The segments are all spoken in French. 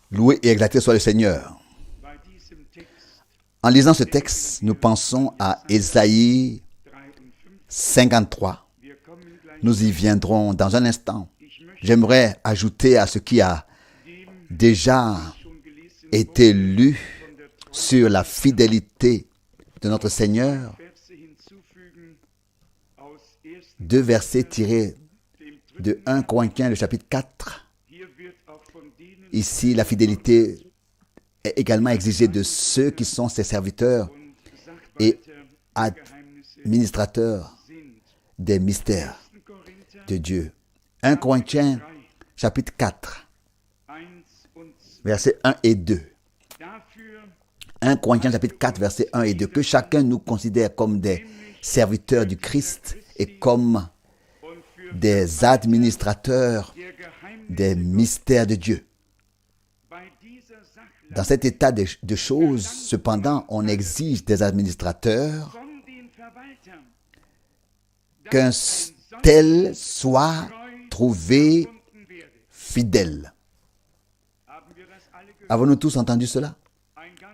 Loué et exalté soit le Seigneur. En lisant ce texte, nous pensons à Ésaïe 53. Nous y viendrons dans un instant. J'aimerais ajouter à ce qui a déjà été lu sur la fidélité de notre Seigneur, 2 versets tirés de 1 Corinthiens, le chapitre 4. Ici, la fidélité est également exigée de ceux qui sont ses serviteurs et administrateurs des mystères de Dieu. 1 Corinthiens, chapitre 4, versets 1 et 2. 1 Corinthiens, chapitre 4, versets 1 et 2. Que chacun nous considère comme des serviteurs du Christ et comme des administrateurs des mystères de Dieu. Dans cet état de choses, cependant, on exige des administrateurs qu'un tel soit trouvé fidèle. Avons-nous tous entendu cela?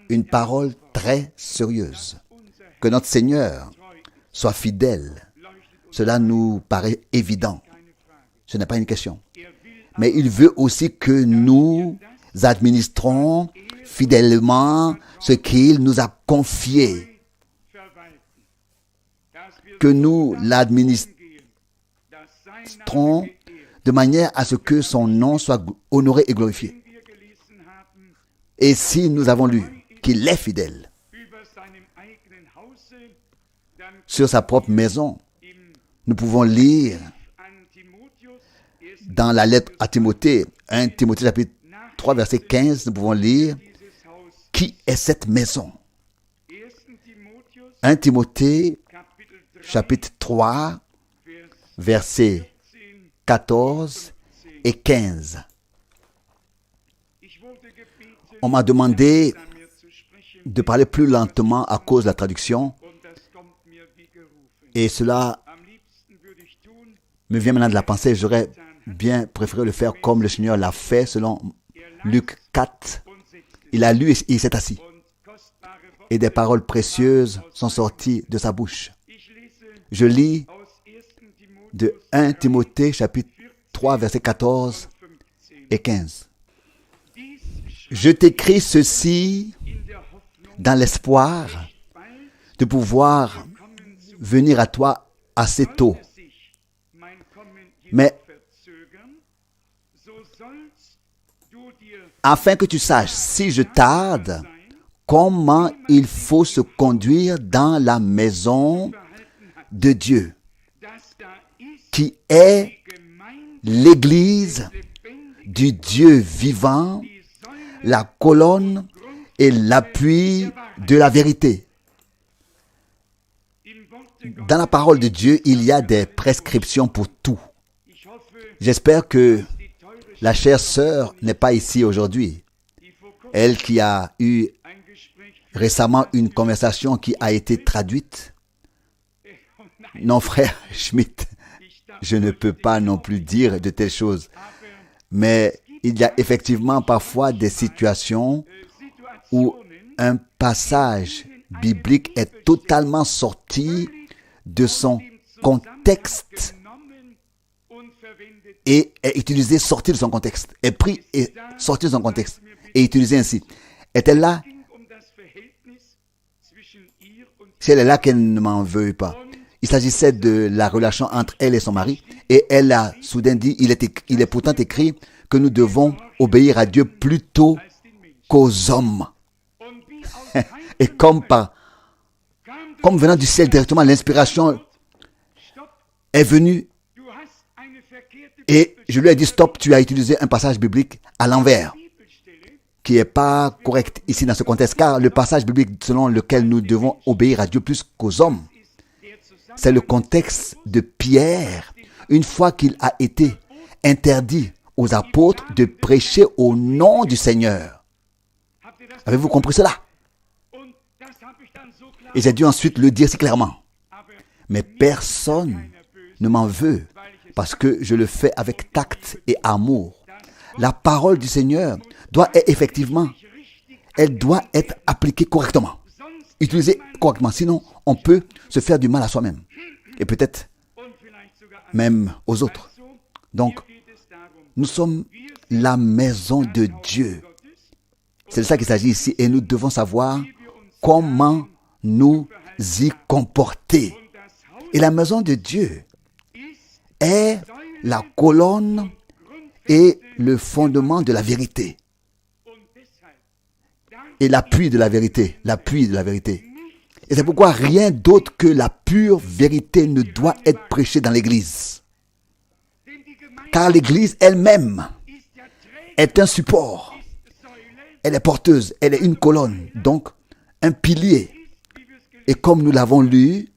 Une parole très sérieuse. Que notre Seigneur soit fidèle. Cela nous paraît évident. Ce n'est pas une question. Mais il veut aussi que nous administrons fidèlement ce qu'il nous a confié. Que nous l'administrons de manière à ce que son nom soit honoré et glorifié. Et si nous avons lu qu'il est fidèle sur sa propre maison, nous pouvons lire dans la lettre à Timothée, 1 Timothée chapitre 3 verset 15, nous pouvons lire qui est cette maison. 1 Timothée chapitre 3 verset 14 et 15. On m'a demandé de parler plus lentement à cause de la traduction et cela me vient maintenant de la pensée. J'aurais bien préféré le faire comme le Seigneur l'a fait selon Luc 4. Il a lu et il s'est assis. Et des paroles précieuses sont sorties de sa bouche. Je lis de 1 Timothée chapitre 3 versets 14 et 15. Je t'écris ceci dans l'espoir de pouvoir venir à toi assez tôt. Mais afin que tu saches, si je tarde, comment il faut se conduire dans la maison de Dieu, qui est l'Église du Dieu vivant, la colonne et l'appui de la vérité. Dans la parole de Dieu, il y a des prescriptions pour tout. J'espère que la chère sœur n'est pas ici aujourd'hui. Elle qui a eu récemment une conversation qui a été traduite. Non, frère Schmidt, je ne peux pas non plus dire de telles choses. Mais il y a effectivement parfois des situations où un passage biblique est totalement sorti de son contexte et est utilisé sorti de son contexte, est pris et sorti de son contexte et utilisé ainsi. Est-elle là? Si elle est là, qu'elle ne m'en veuille pas. Il s'agissait de la relation entre elle et son mari et elle a soudain dit, il est pourtant écrit que nous devons obéir à Dieu plutôt qu'aux hommes. Et comme venant du ciel directement, l'inspiration est venue et je lui ai dit stop, tu as utilisé un passage biblique à l'envers qui n'est pas correct ici dans ce contexte, car le passage biblique selon lequel nous devons obéir à Dieu plus qu'aux hommes, c'est le contexte de Pierre, une fois qu'il a été interdit aux apôtres de prêcher au nom du Seigneur. Avez-vous compris cela? Et j'ai dû ensuite le dire si clairement. Mais personne ne m'en veut parce que je le fais avec tact et amour. la parole du Seigneur doit effectivement, elle doit être appliquée correctement, utilisée correctement. Sinon, on peut se faire du mal à soi-même et peut-être même aux autres. Donc, nous sommes la maison de Dieu. C'est de ça qu'il s'agit ici et nous devons savoir comment nous y comporter. Et la maison de Dieu est la colonne et le fondement de la vérité. Et l'appui de la vérité. L'appui de la vérité. Et c'est pourquoi rien d'autre que la pure vérité ne doit être prêchée dans l'Église. Car l'Église elle-même est un support. Elle est porteuse, elle est une colonne, donc un pilier. Et comme nous l'avons lu,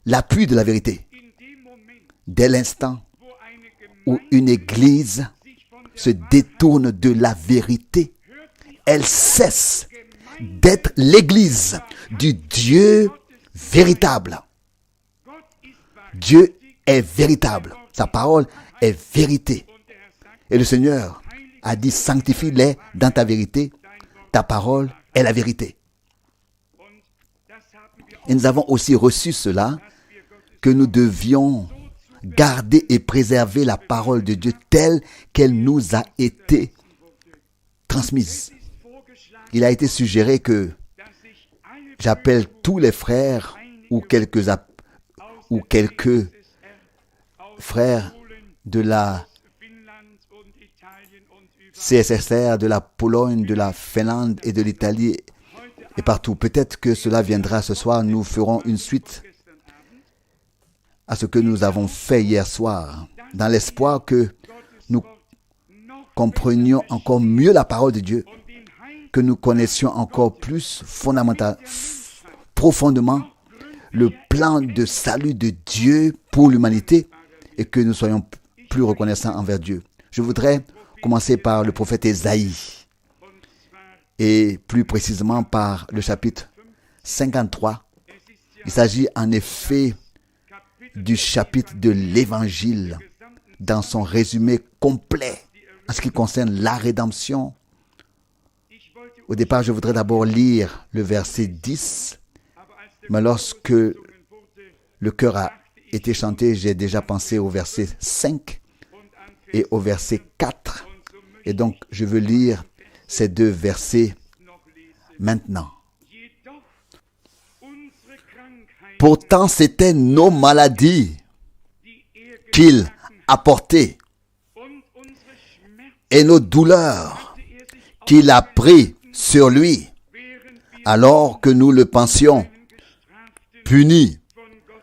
l'appui de la vérité. Dès l'instant où une église se détourne de la vérité, elle cesse d'être l'église du Dieu véritable. Dieu est véritable. Sa parole est vérité. Et le Seigneur a dit, sanctifie-les dans ta vérité. Ta parole est la vérité. Et nous avons aussi reçu cela, que nous devions garder et préserver la parole de Dieu telle qu'elle nous a été transmise. Il a été suggéré que j'appelle tous les frères ou quelques frères de la CSSR, de la Pologne, de la Finlande et de l'Italie et partout. Peut-être que cela viendra ce soir. Nous ferons une suite à ce que nous avons fait hier soir, dans l'espoir que nous comprenions encore mieux la parole de Dieu, que nous connaissions encore plus profondément le plan de salut de Dieu pour l'humanité et que nous soyons plus reconnaissants envers Dieu. Je voudrais commencer par le prophète Ésaïe et plus précisément par le chapitre 53. Il s'agit en effet du chapitre de l'Évangile dans son résumé complet en ce qui concerne la rédemption. Au départ, je voudrais d'abord lire le verset 10, mais lorsque le chœur a été chanté, j'ai déjà pensé au verset 5 et au verset 4. Et donc, je veux lire ces deux versets maintenant. Pourtant, c'était nos maladies qu'il a portées et nos douleurs qu'il a pris sur lui, alors que nous le pensions puni,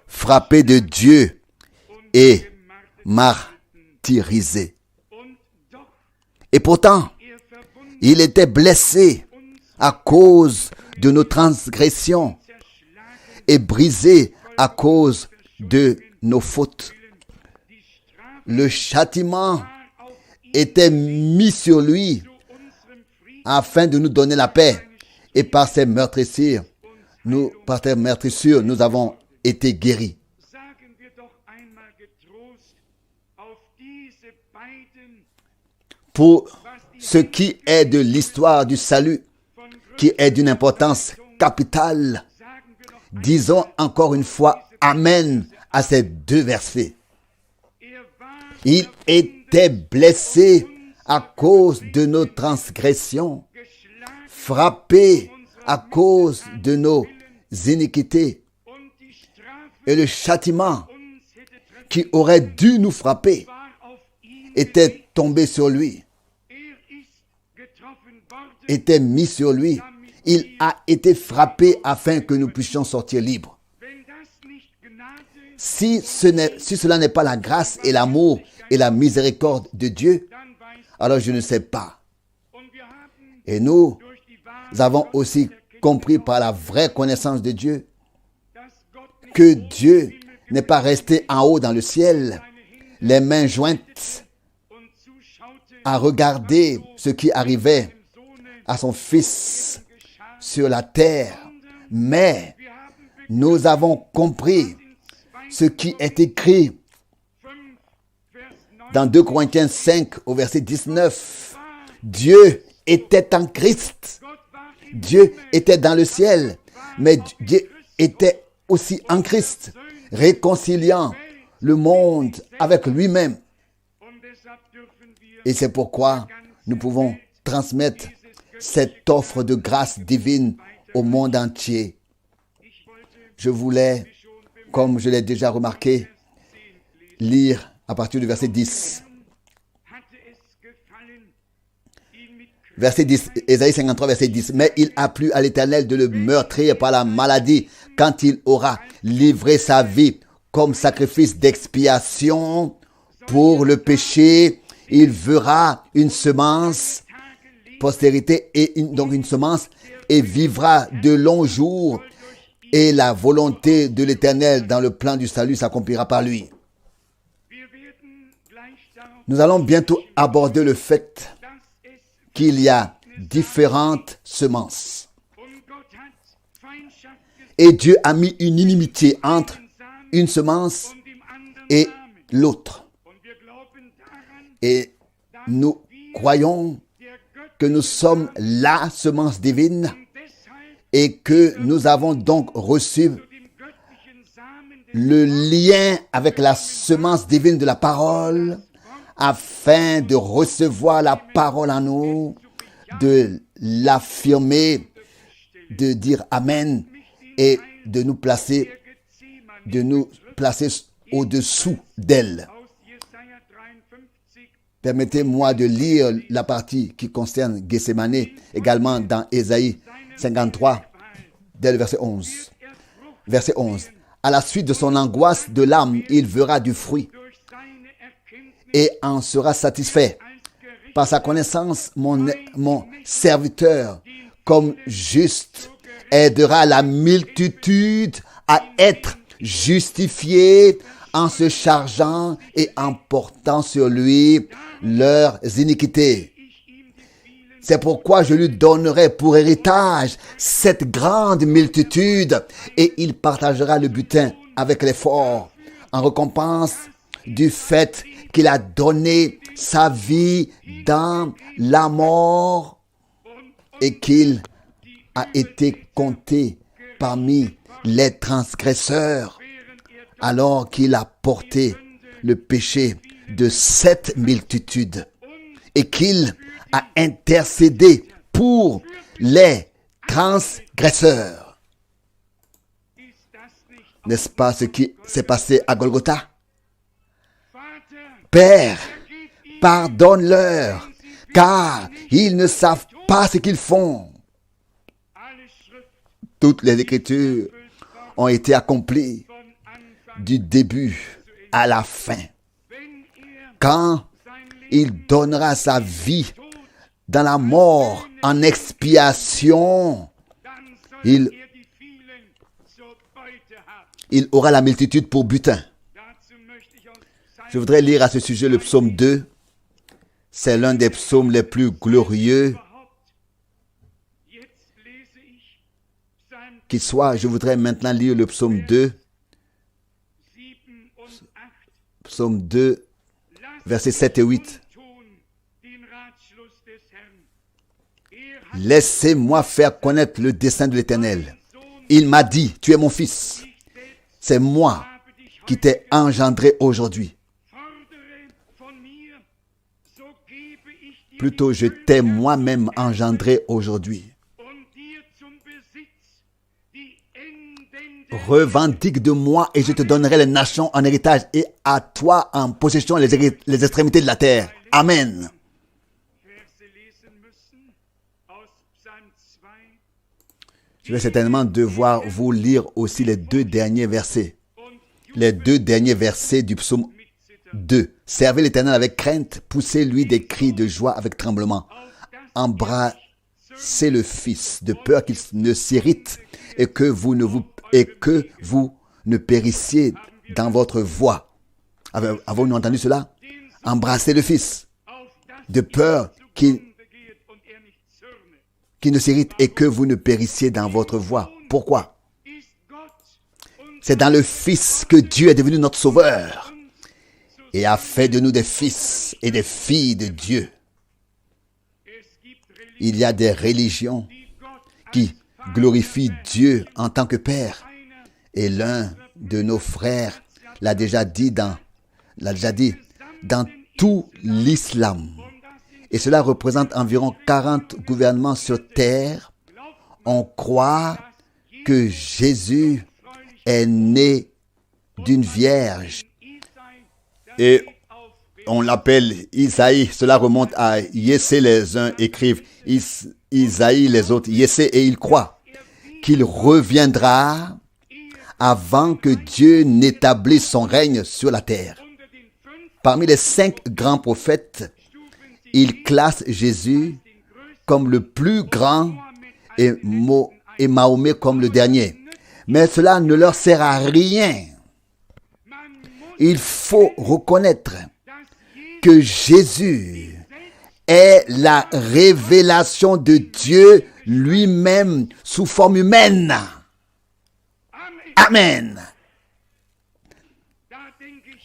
frappé de Dieu et martyrisé. Et pourtant, il était blessé à cause de nos transgressions et brisé à cause de nos fautes. Le châtiment était mis sur lui afin de nous donner la paix. Et par ses meurtrissures, nous avons été guéris. Pour ce qui est de l'histoire du salut, qui est d'une importance capitale, disons encore une fois Amen à ces deux versets. Il était blessé à cause de nos transgressions, frappé à cause de nos iniquités. Et le châtiment qui aurait dû nous frapper était tombé sur lui, était mis sur lui. Il a été frappé afin que nous puissions sortir libres. Si cela n'est pas la grâce et l'amour et la miséricorde de Dieu, alors je ne sais pas. Et nous avons aussi compris par la vraie connaissance de Dieu que Dieu n'est pas resté en haut dans le ciel, les mains jointes, à regarder ce qui arrivait à son Fils sur la terre. Mais nous avons compris ce qui est écrit Dans 2 Corinthiens 5 au verset 19, Dieu était en Christ. Dieu était dans le ciel, mais Dieu était aussi en Christ, réconciliant le monde avec lui-même. Et c'est pourquoi nous pouvons transmettre cette offre de grâce divine au monde entier. Je voulais, comme je l'ai déjà remarqué, lire à partir du verset 10. Verset 10, Ésaïe 53, verset 10. Mais il a plu à l'Éternel de le meurtrir par la maladie quand il aura livré sa vie comme sacrifice d'expiation pour le péché. Il verra une semence, postérité, et donc une semence, et vivra de longs jours, et la volonté de l'Éternel dans le plan du salut s'accomplira par lui. Nous allons bientôt aborder le fait qu'il y a différentes semences. Et Dieu a mis une inimitié entre une semence et l'autre. Et nous croyons que nous sommes la semence divine et que nous avons donc reçu le lien avec la semence divine de la parole afin de recevoir la parole en nous, de l'affirmer, de dire Amen et de nous placer au-dessous d'elle. Permettez-moi de lire la partie qui concerne Gethsémane, également dans Ésaïe 53, dès le verset 11. Verset 11. À la suite de son angoisse de l'âme, il verra du fruit et en sera satisfait. Par sa connaissance, mon serviteur, comme juste, aidera la multitude à être justifiée en se chargeant et en portant sur lui leurs iniquités. C'est pourquoi je lui donnerai pour héritage cette grande multitude et il partagera le butin avec les forts en récompense du fait qu'il a donné sa vie dans la mort et qu'il a été compté parmi les transgresseurs alors qu'il a porté le péché de cette multitude et qu'il a intercédé pour les transgresseurs. N'est-ce pas ce qui s'est passé à Golgotha? Père, pardonne-leur, car ils ne savent pas ce qu'ils font. Toutes les Écritures ont été accomplies du début à la fin. Quand il donnera sa vie dans la mort en expiation, il aura la multitude pour butin. Je voudrais lire à ce sujet le psaume 2. C'est l'un des psaumes les plus glorieux qui soit. Je voudrais maintenant lire le psaume 2. Psaume 2, versets 7 et 8. Laissez-moi faire connaître le dessein de l'Éternel. Il m'a dit, tu es mon fils. C'est moi qui t'ai engendré aujourd'hui. Plutôt, je t'ai moi-même engendré aujourd'hui. Revendique de moi et je te donnerai les nations en héritage et à toi en possession les extrémités de la terre. Amen. Je vais certainement devoir vous lire aussi les deux derniers versets. Les deux derniers versets du psaume 2. Servez l'Éternel avec crainte, poussez-lui des cris de joie avec tremblement. Embrassez le Fils de peur qu'il ne s'irrite et que vous ne périssiez dans votre voie. Avons-nous entendu cela? Embrassez le Fils de peur qu'il ne s'irrite et que vous ne périssiez dans votre voie. Pourquoi? C'est dans le Fils que Dieu est devenu notre Sauveur. et a fait de nous des fils et des filles de Dieu. Il y a des religions qui glorifient Dieu en tant que Père. Et l'un de nos frères l'a déjà dit dans tout l'islam. Et cela représente environ 40 gouvernements sur terre. On croit que Jésus est né d'une vierge. Et on l'appelle Isaïe. Cela remonte à Yessé. Les uns écrivent Isaïe, les autres Yessé. Et ils croient qu'il reviendra avant que Dieu n'établisse son règne sur la terre. Parmi les 5 grands prophètes, il classe Jésus comme le plus grand et Mahomet comme le dernier. Mais cela ne leur sert à rien. Il faut reconnaître que Jésus est la révélation de Dieu lui-même sous forme humaine. Amen.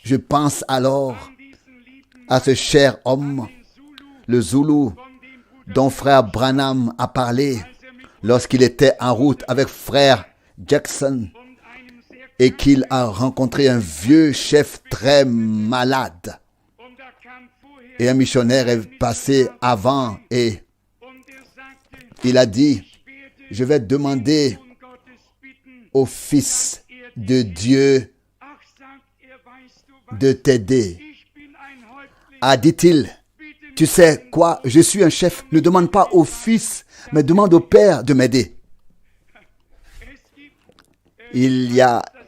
Je pense alors à ce cher homme, le Zoulou, dont frère Branham a parlé lorsqu'il était en route avec frère Jackson et qu'il a rencontré un vieux chef très malade. Et un missionnaire est passé avant et il a dit, je vais demander au Fils de Dieu de t'aider. Ah, dit-il, tu sais quoi, je suis un chef, ne demande pas au Fils, mais demande au Père de m'aider.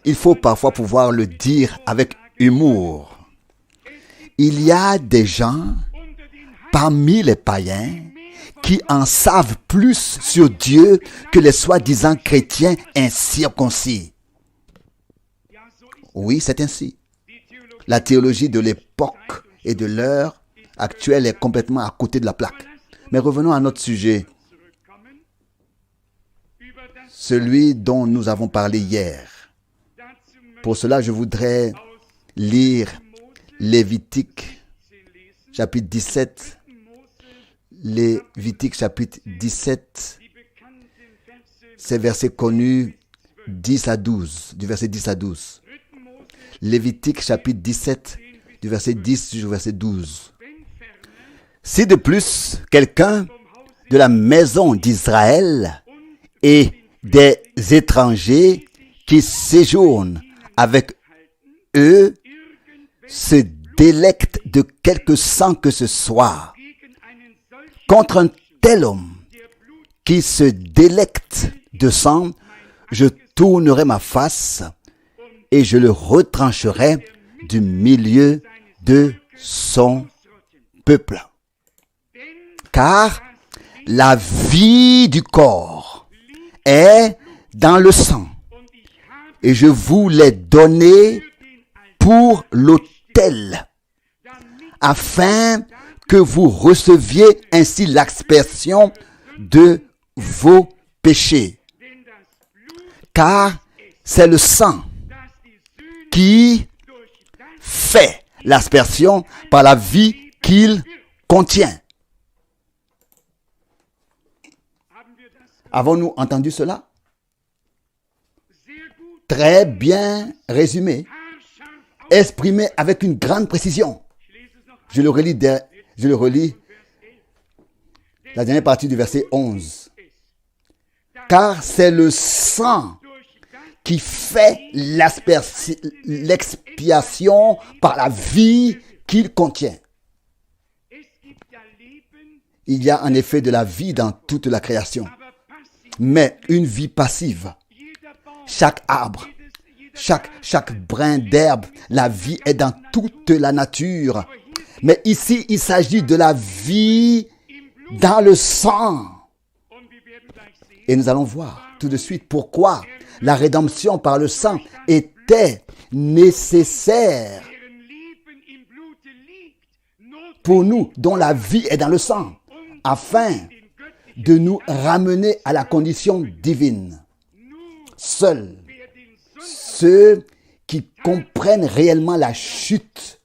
Il faut parfois pouvoir le dire avec humour. Il y a des gens parmi les païens qui en savent plus sur Dieu que les soi-disant chrétiens incirconcis. Oui, c'est ainsi. La théologie de l'époque et de l'heure actuelle est complètement à côté de la plaque. Mais revenons à notre sujet, celui dont nous avons parlé hier. Pour cela, je voudrais lire Lévitique, chapitre 17. Lévitique, chapitre 17, ces versets connus 10 à 12, du verset 10 à 12. Lévitique, chapitre 17, du verset 10 jusqu'au verset 12. Si de plus, quelqu'un de la maison d'Israël et des étrangers qui séjournent avec eux se délectent de quelque sang que ce soit, contre un tel homme qui se délecte de sang, je tournerai ma face et je le retrancherai du milieu de son peuple. Car la vie du corps est dans le sang, et je vous l'ai donné pour l'autel, afin que vous receviez ainsi l'aspersion de vos péchés. Car c'est le sang qui fait l'aspersion par la vie qu'il contient. Avons-nous entendu cela? Très bien résumé, exprimé avec une grande précision. Je le relis, la dernière partie du verset 11. Car c'est le sang qui fait l'expiation par la vie qu'il contient. Il y a en effet de la vie dans toute la création, mais une vie passive. Chaque arbre, chaque brin d'herbe, la vie est dans toute la nature. Mais ici, il s'agit de la vie dans le sang. Et nous allons voir tout de suite pourquoi la rédemption par le sang était nécessaire pour nous, dont la vie est dans le sang, afin de nous ramener à la condition divine. Seuls ceux qui comprennent réellement la chute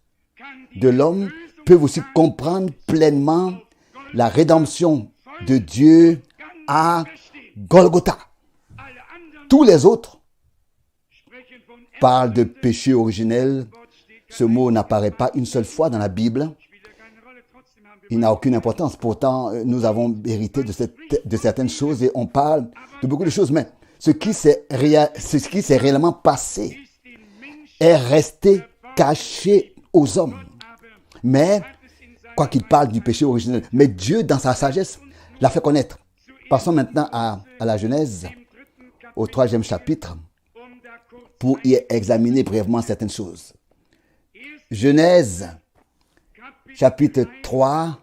de l'homme peuvent aussi comprendre pleinement la rédemption de Dieu à Golgotha. Tous les autres parlent de péché originel. Ce mot n'apparaît pas une seule fois dans la Bible. Il n'a aucune importance. Pourtant, nous avons hérité de certaines choses et on parle de beaucoup de choses. Mais ce qui s'est réellement passé est resté caché aux hommes. Mais, quoi qu'il parle du péché originel, mais Dieu, dans sa sagesse, l'a fait connaître. Passons maintenant à la Genèse, au 3e chapitre, pour y examiner brièvement certaines choses. Genèse, chapitre 3,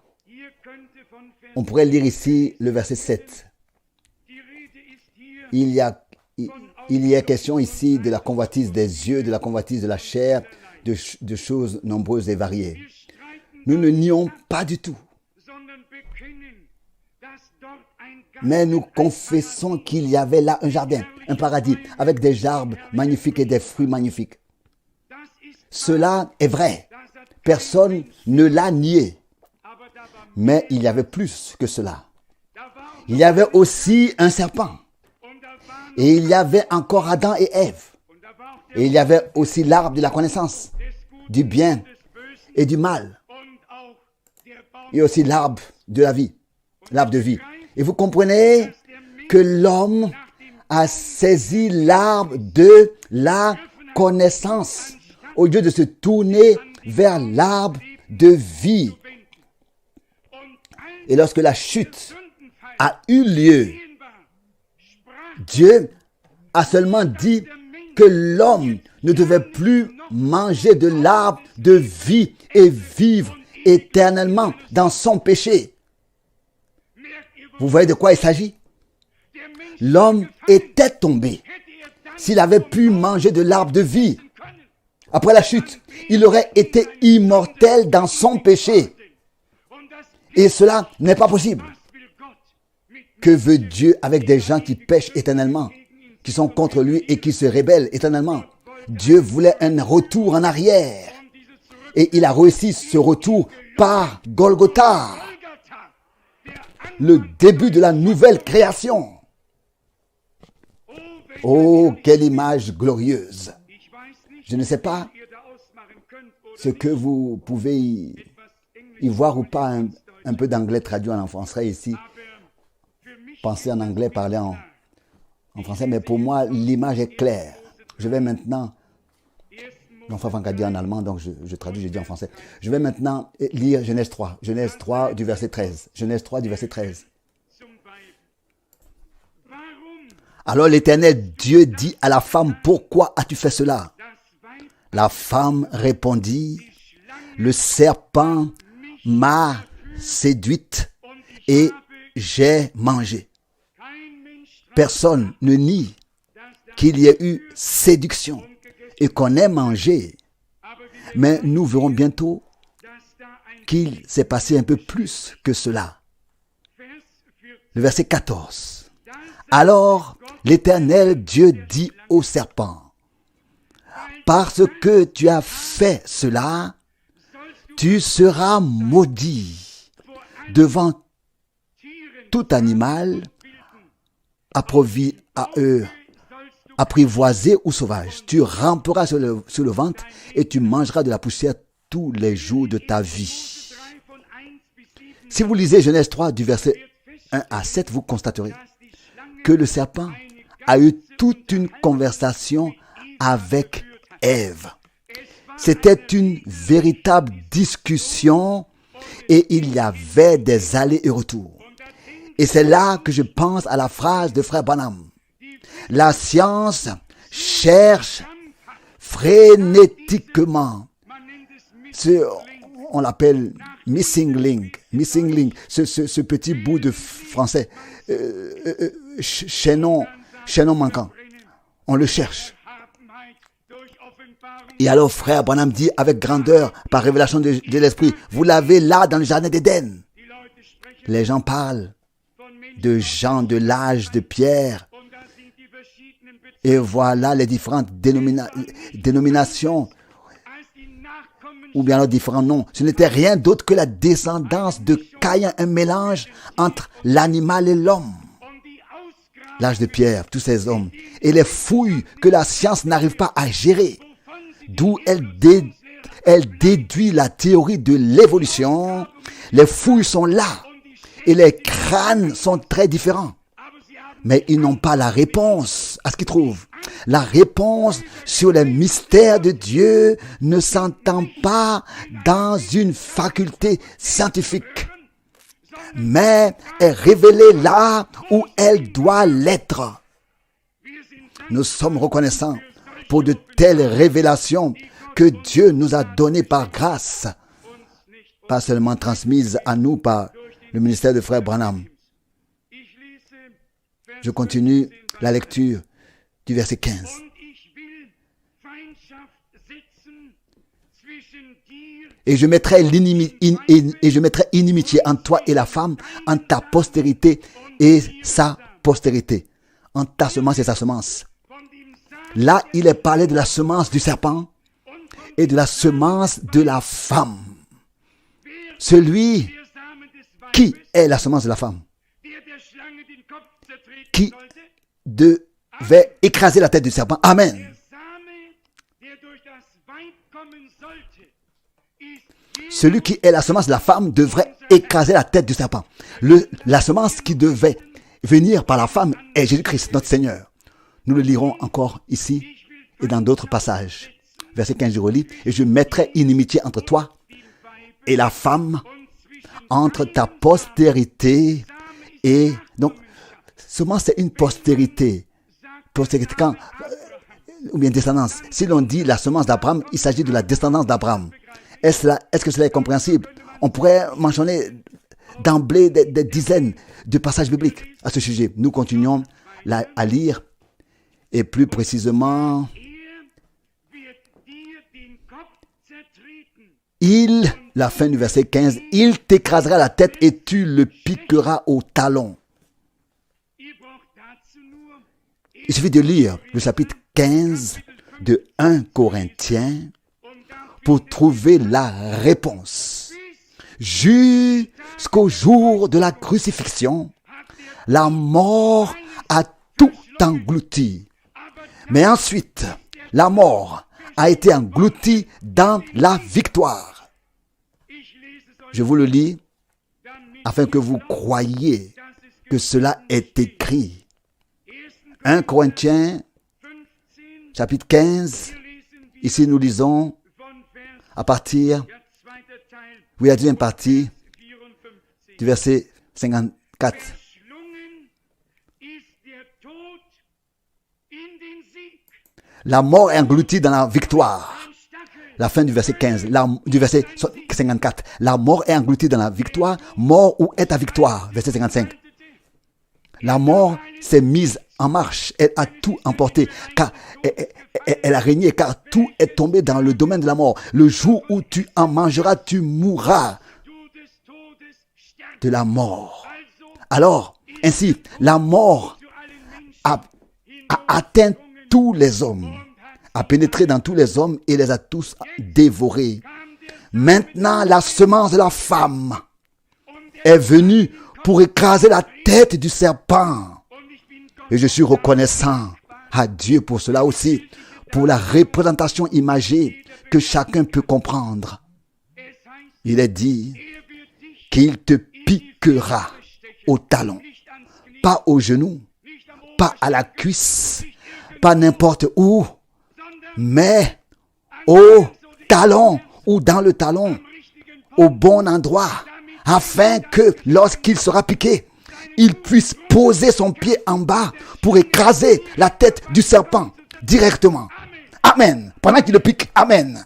on pourrait lire ici le verset 7. Il y a question ici de la convoitise des yeux, de la convoitise de la chair, de choses nombreuses et variées. Nous ne nions pas du tout. Mais nous confessons qu'il y avait là un jardin, un paradis, avec des arbres magnifiques et des fruits magnifiques. Cela est vrai. Personne ne l'a nié. Mais il y avait plus que cela. Il y avait aussi un serpent. Et il y avait encore Adam et Ève. Et il y avait aussi l'arbre de la connaissance, du bien et du mal. Et aussi l'arbre de la vie, l'arbre de vie. Et vous comprenez que l'homme a saisi l'arbre de la connaissance au lieu de se tourner vers l'arbre de vie. Et lorsque la chute a eu lieu, Dieu a seulement dit que l'homme ne devait plus manger de l'arbre de vie et vivre éternellement dans son péché. Vous voyez de quoi il s'agit? L'homme était tombé. S'il avait pu manger de l'arbre de vie, après la chute, il aurait été immortel dans son péché. Et cela n'est pas possible. Que veut Dieu avec des gens qui pêchent éternellement, qui sont contre lui et qui se rebellent éternellement? Dieu voulait un retour en arrière. Et il a réussi ce retour par Golgotha, le début de la nouvelle création. Oh, quelle image glorieuse! Je ne sais pas ce que vous pouvez y voir ou pas, un peu d'anglais traduit en français ici. Pensez en anglais, parler en français, mais pour moi, l'image est claire. Je vais maintenant, l'enfant Franck a dit en allemand, donc je traduis, je dis en français. Je vais maintenant lire Genèse 3 du verset 13. Genèse 3 du verset 13. Alors l'Éternel Dieu dit à la femme, pourquoi as-tu fait cela? La femme répondit, le serpent m'a séduite et j'ai mangé. Personne ne nie qu'il y ait eu séduction et qu'on ait mangé. Mais nous verrons bientôt qu'il s'est passé un peu plus que cela. Le verset 14. Alors l'Éternel Dieu dit au serpent, parce que tu as fait cela, tu seras maudit devant tout animal apprivoisé ou sauvage. Tu ramperas sur le ventre et tu mangeras de la poussière tous les jours de ta vie. Si vous lisez Genèse 3 du verset 1 à 7, vous constaterez que le serpent a eu toute une conversation avec Ève. C'était une véritable discussion et il y avait des allers et retours. Et c'est là que je pense à la phrase de frère Branham. La science cherche frénétiquement. On l'appelle missing link. Ce petit bout de français. Chaînon manquant. On le cherche. Et alors frère Branham dit avec grandeur, par révélation de l'Esprit, vous l'avez là dans le jardin d'Éden. Les gens parlent de gens de l'âge de Pierre. Et voilà les différentes dénominations. ou bien leurs différents noms, ce n'était rien d'autre que la descendance de Caïn, un mélange entre l'animal et l'homme. L'âge de pierre, tous ces hommes, et les fouilles que la science n'arrive pas à gérer, d'où elle déduit la théorie de l'évolution. Les fouilles sont là, et les crânes sont très différents. Mais ils n'ont pas la réponse à ce qu'ils trouvent. La réponse sur les mystères de Dieu ne s'entend pas dans une faculté scientifique, mais est révélée là où elle doit l'être. Nous sommes reconnaissants pour de telles révélations que Dieu nous a données par grâce, pas seulement transmises à nous par le ministère de Frère Branham. Je continue la lecture du verset 15. Et je mettrai inimitié entre toi et la femme, entre ta postérité et sa postérité, entre ta semence et sa semence. Là, il est parlé de la semence du serpent et de la semence de la femme. Celui qui est la semence de la femme, qui devait écraser la tête du serpent. Amen. Celui qui est la semence de la femme devrait écraser la tête du serpent. La semence qui devait venir par la femme est Jésus-Christ, notre Seigneur. Nous le lirons encore ici et dans d'autres passages. Verset 15, je relis. Et je mettrai inimitié entre toi et la femme, entre ta postérité et... Donc, semence, c'est une postérité. Postérité quand... ou bien descendance. Si l'on dit la semence d'Abraham, il s'agit de la descendance d'Abraham. Est-ce que cela est compréhensible? On pourrait mentionner d'emblée des dizaines de passages bibliques à ce sujet. Nous continuons à lire et plus précisément, la fin du verset 15, il t'écrasera la tête et tu le piqueras au talon. Il suffit de lire le chapitre 15 de 1 Corinthiens pour trouver la réponse. Jusqu'au jour de la crucifixion, la mort a tout englouti. Mais ensuite, la mort a été engloutie dans la victoire. Je vous le lis afin que vous croyiez que cela est écrit. 1 Corinthiens, chapitre 15, ici nous lisons à partir, oui, la deuxième partie du verset 54. La mort est engloutie dans la victoire. La fin du verset 15, du verset 54. La mort est engloutie dans la victoire. Mort, où est ta victoire? Verset 55. La mort s'est mise en marche. Elle a tout emporté. Car elle a régné, car tout est tombé dans le domaine de la mort. Le jour où tu en mangeras, tu mourras de la mort. Alors, ainsi, la mort a atteint tous les hommes, a pénétré dans tous les hommes et les a tous dévorés. Maintenant, la semence de la femme est venue pour écraser la tête du serpent. Et je suis reconnaissant à Dieu pour cela aussi, pour la représentation imagée que chacun peut comprendre. Il est dit qu'il te piquera au talon, pas au genou, pas à la cuisse, pas n'importe où, mais au talon ou dans le talon, au bon endroit, afin que lorsqu'il sera piqué, il puisse poser son pied en bas pour écraser la tête du serpent directement. Amen. Pendant qu'il le pique, amen.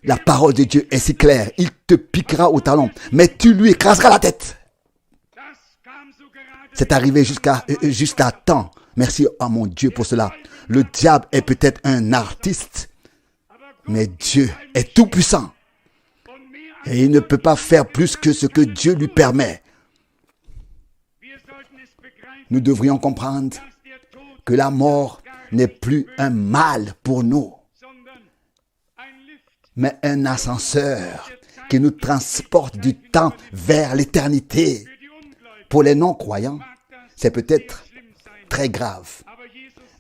La parole de Dieu est si claire. Il te piquera au talon, mais tu lui écraseras la tête. C'est arrivé jusqu'à temps. Merci à mon Dieu pour cela. Le diable est peut-être un artiste, mais Dieu est tout puissant. Et il ne peut pas faire plus que ce que Dieu lui permet. Nous devrions comprendre que la mort n'est plus un mal pour nous. mais un ascenseur qui nous transporte du temps vers l'éternité. Pour les non-croyants, c'est peut-être très grave.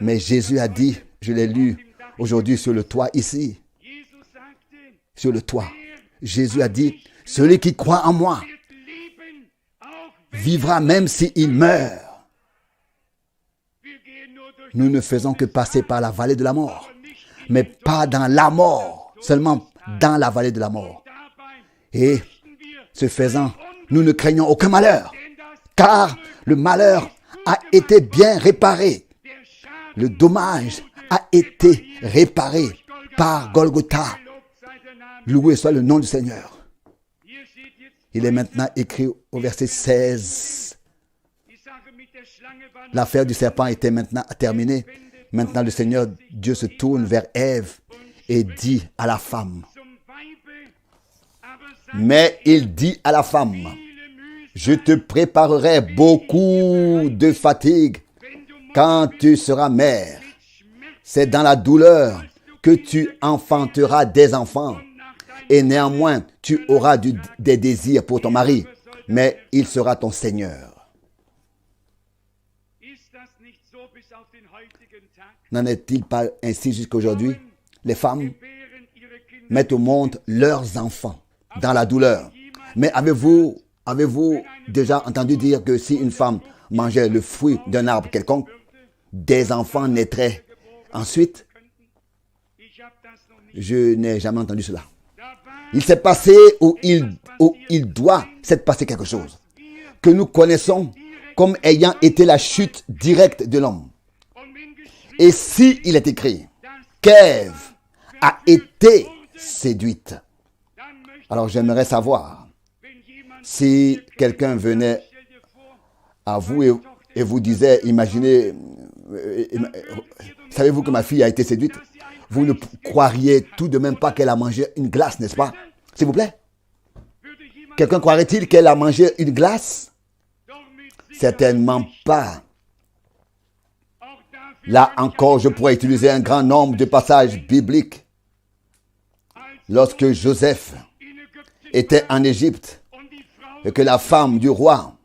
Mais Jésus a dit, je l'ai lu aujourd'hui sur le toit ici, sur le toit. Jésus a dit, celui qui croit en moi vivra même s'il meurt. Nous ne faisons que passer par la vallée de la mort, mais pas dans la mort, seulement dans la vallée de la mort. Et ce faisant, nous ne craignons aucun malheur, car le malheur a été bien réparé. Le dommage a été réparé par Golgotha. Loué soit le nom du Seigneur. Il est maintenant écrit au verset 16. L'affaire du serpent était maintenant terminée. Maintenant, le Seigneur Dieu se tourne vers Ève et dit à la femme. Mais il dit à la femme, je te préparerai beaucoup de fatigue quand tu seras mère. C'est dans la douleur que tu enfanteras des enfants. Et néanmoins, tu auras des désirs pour ton mari, mais il sera ton Seigneur. N'en est-il pas ainsi jusqu'aujourd'hui? Les femmes mettent au monde leurs enfants dans la douleur. Mais avez-vous déjà entendu dire que si une femme mangeait le fruit d'un arbre quelconque, des enfants naîtraient ensuite? Je n'ai jamais entendu cela. Il s'est passé ou il doit s'être passé quelque chose que nous connaissons comme ayant été la chute directe de l'homme. Et si il est écrit qu'Ève a été séduite, alors j'aimerais savoir si quelqu'un venait à vous et vous disait, imaginez, savez-vous que ma fille a été séduite? Vous ne croiriez tout de même pas qu'elle a mangé une glace, n'est-ce pas? S'il vous plaît. Quelqu'un croirait-il qu'elle a mangé une glace? Certainement pas. Là encore, je pourrais utiliser un grand nombre de passages bibliques. Lorsque Joseph était en Égypte et que la femme du roi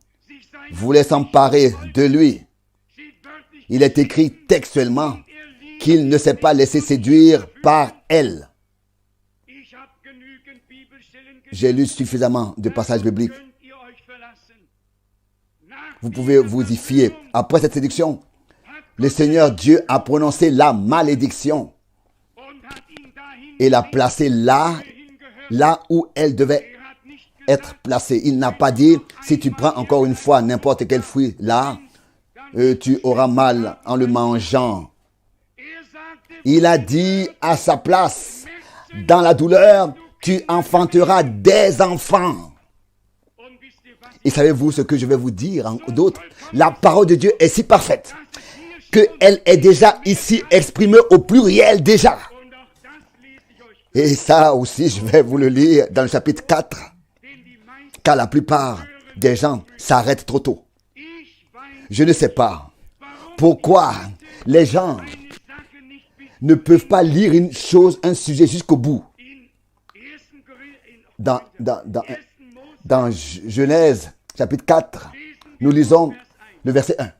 voulait s'emparer de lui, il est écrit textuellement qu'il ne s'est pas laissé séduire par elle. J'ai lu suffisamment de passages bibliques. Vous pouvez vous y fier. Après cette séduction, le Seigneur Dieu a prononcé la malédiction et l'a placée là où elle devait être placée. Il n'a pas dit, si tu prends encore une fois n'importe quel fruit là, tu auras mal en le mangeant. Il a dit à sa place, dans la douleur, tu enfanteras des enfants. Et savez-vous ce que je vais vous dire d'autre? La parole de Dieu est si parfaite qu'elle est déjà ici exprimée au pluriel déjà. Et ça aussi, je vais vous le lire dans le chapitre 4. Car la plupart des gens s'arrêtent trop tôt. Je ne sais pas pourquoi les gens ne peuvent pas lire un sujet jusqu'au bout. Dans Genèse, chapitre 4, nous lisons le verset 1.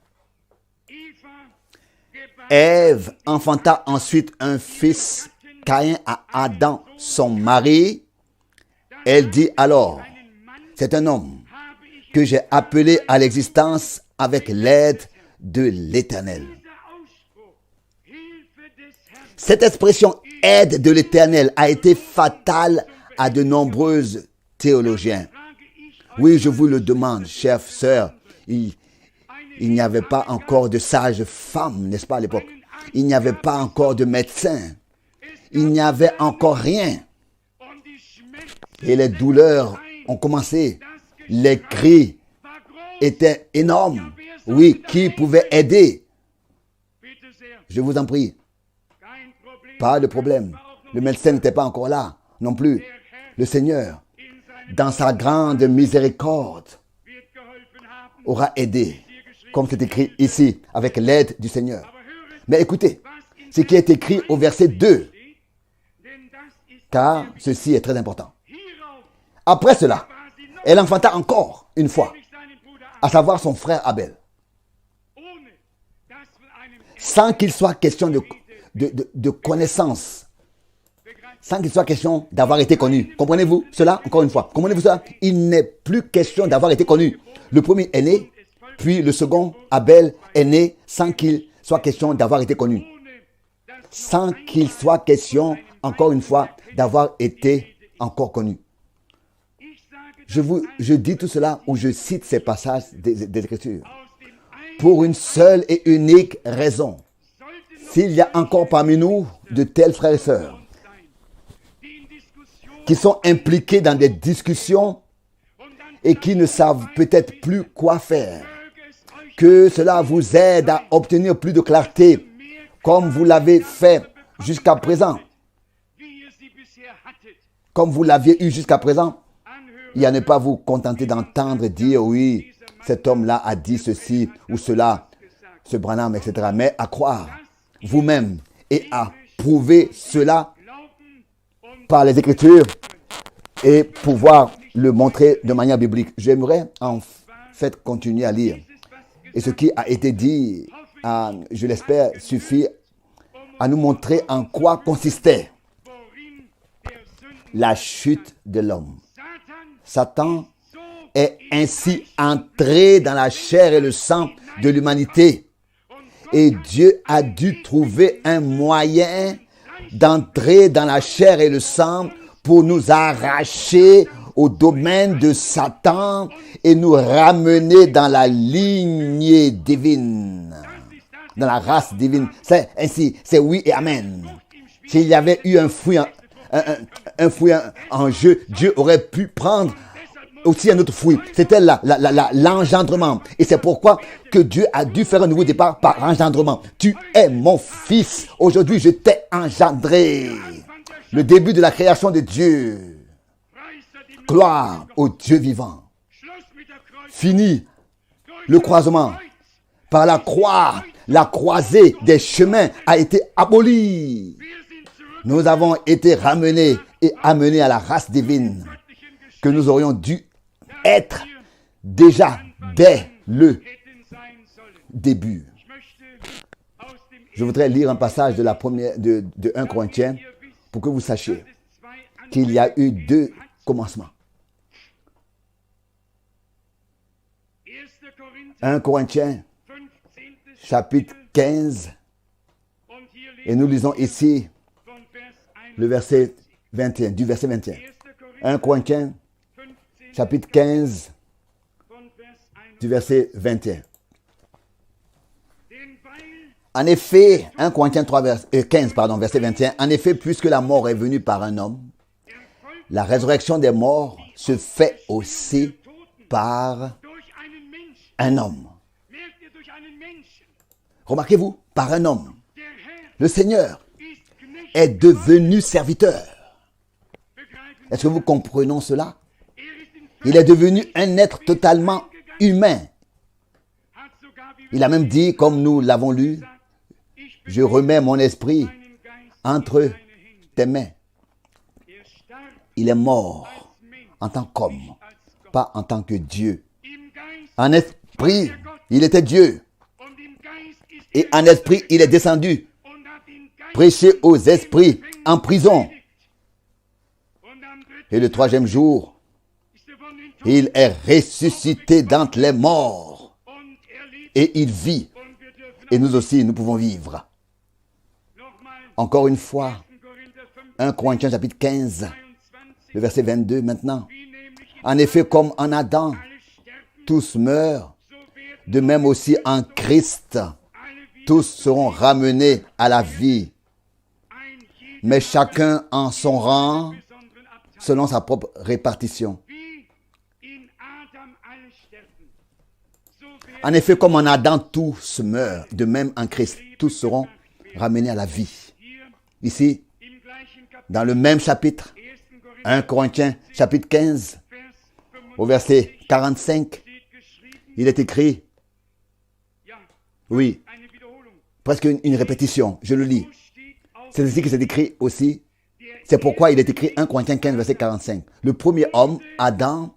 Ève enfanta ensuite un fils, Caïn, à Adam, son mari. Elle dit alors, c'est un homme que j'ai appelé à l'existence avec l'aide de l'Éternel. Cette expression « aide de l'Éternel » a été fatale à de nombreux théologiens. Oui, je vous le demande, chères sœurs, il n'y avait pas encore de sages femmes, n'est-ce pas, à l'époque? Il n'y avait pas encore de médecins. Il n'y avait encore rien. Et les douleurs ont commencé. Les cris étaient énormes. Oui, qui pouvait aider? Je vous en prie. Pas de problème. Le médecin n'était pas encore là non plus. Le Seigneur, dans sa grande miséricorde, aura aidé, comme c'est écrit ici, avec l'aide du Seigneur. Mais écoutez, ce qui est écrit au verset 2, car ceci est très important. Après cela, elle enfanta encore une fois, à savoir son frère Abel, sans qu'il soit question de connaissance, sans qu'il soit question d'avoir été connu. Comprenez-vous cela? Encore une fois, comprenez-vous cela? Il n'est plus question d'avoir été connu. Le premier est né, puis le second, Abel, est né sans qu'il soit question d'avoir été connu. Sans qu'il soit question, encore une fois, d'avoir été encore connu. Je dis tout cela ou je cite ces passages des Écritures pour une seule et unique raison. S'il y a encore parmi nous de tels frères et sœurs qui sont impliqués dans des discussions et qui ne savent peut-être plus quoi faire, que cela vous aide à obtenir plus de clarté comme vous l'avez fait jusqu'à présent, comme vous l'aviez eu jusqu'à présent. Et à ne pas vous contenter d'entendre dire oui, cet homme-là a dit ceci ou cela, ce Branham, etc. Mais à croire vous-même et à prouver cela par les Écritures et pouvoir le montrer de manière biblique. J'aimerais en fait continuer à lire. Et ce qui a été dit, je l'espère, suffit à nous montrer en quoi consistait la chute de l'homme. Satan est ainsi entré dans la chair et le sang de l'humanité. Et Dieu a dû trouver un moyen d'entrer dans la chair et le sang pour nous arracher au domaine de Satan et nous ramener dans la lignée divine, dans la race divine. C'est ainsi, c'est oui et amen. S'il y avait eu un fruit en jeu, Dieu aurait pu prendre aussi un autre fruit. C'était l'engendrement. Et c'est pourquoi que Dieu a dû faire un nouveau départ par engendrement. Tu es mon fils. Aujourd'hui, je t'ai engendré. Le début de la création de Dieu. Gloire au Dieu vivant. Fini le croisement. Par la croix, la croisée des chemins a été abolie. Nous avons été ramenés et amenés à la race divine que nous aurions dû être déjà dès le début. Je voudrais lire un passage de 1 Corinthiens pour que vous sachiez qu'il y a eu deux commencements. 1 Corinthiens chapitre 15 et nous lisons ici le verset 21, du verset 21. 1 Corinthiens chapitre 15 du verset 21. En effet, 1 Corinthiens 15, verset 21. En effet, puisque la mort est venue par un homme, la résurrection des morts se fait aussi par un homme. Remarquez-vous, par un homme. Le Seigneur est devenu serviteur. Est-ce que vous comprenez cela? Il est devenu un être totalement humain. Il a même dit, comme nous l'avons lu, je remets mon esprit entre tes mains. Il est mort en tant qu'homme, pas en tant que Dieu. En esprit, il était Dieu. Et en esprit, il est descendu prêcher aux esprits en prison. Et le troisième jour, il est ressuscité d'entre les morts. Et il vit. Et nous aussi, nous pouvons vivre. Encore une fois, 1 Corinthiens chapitre 15, le verset 22 maintenant. En effet, comme en Adam, tous meurent, de même aussi en Christ, tous seront ramenés à la vie. Mais chacun en son rang, selon sa propre répartition. En effet, comme en Adam, tous meurent, de même en Christ, tous seront ramenés à la vie. Ici, dans le même chapitre, 1 Corinthiens, chapitre 15, au verset 45, il est écrit, oui, presque une répétition, je le lis. C'est ici que c'est écrit aussi, C'est pourquoi il est écrit 1 Corinthiens 15, verset 45. Le premier homme, Adam,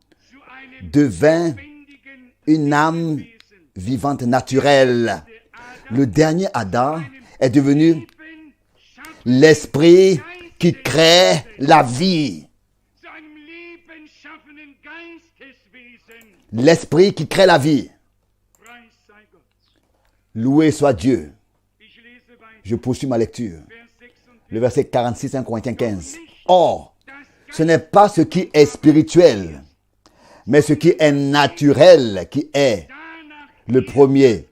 devint une âme vivante naturelle. Le dernier Adam est devenu l'esprit qui crée la vie. L'esprit qui crée la vie. Loué soit Dieu. Je poursuis ma lecture. Le verset 46, 1 Corinthiens 15. Or, ce n'est pas ce qui est spirituel, mais ce qui est naturel qui est le premier.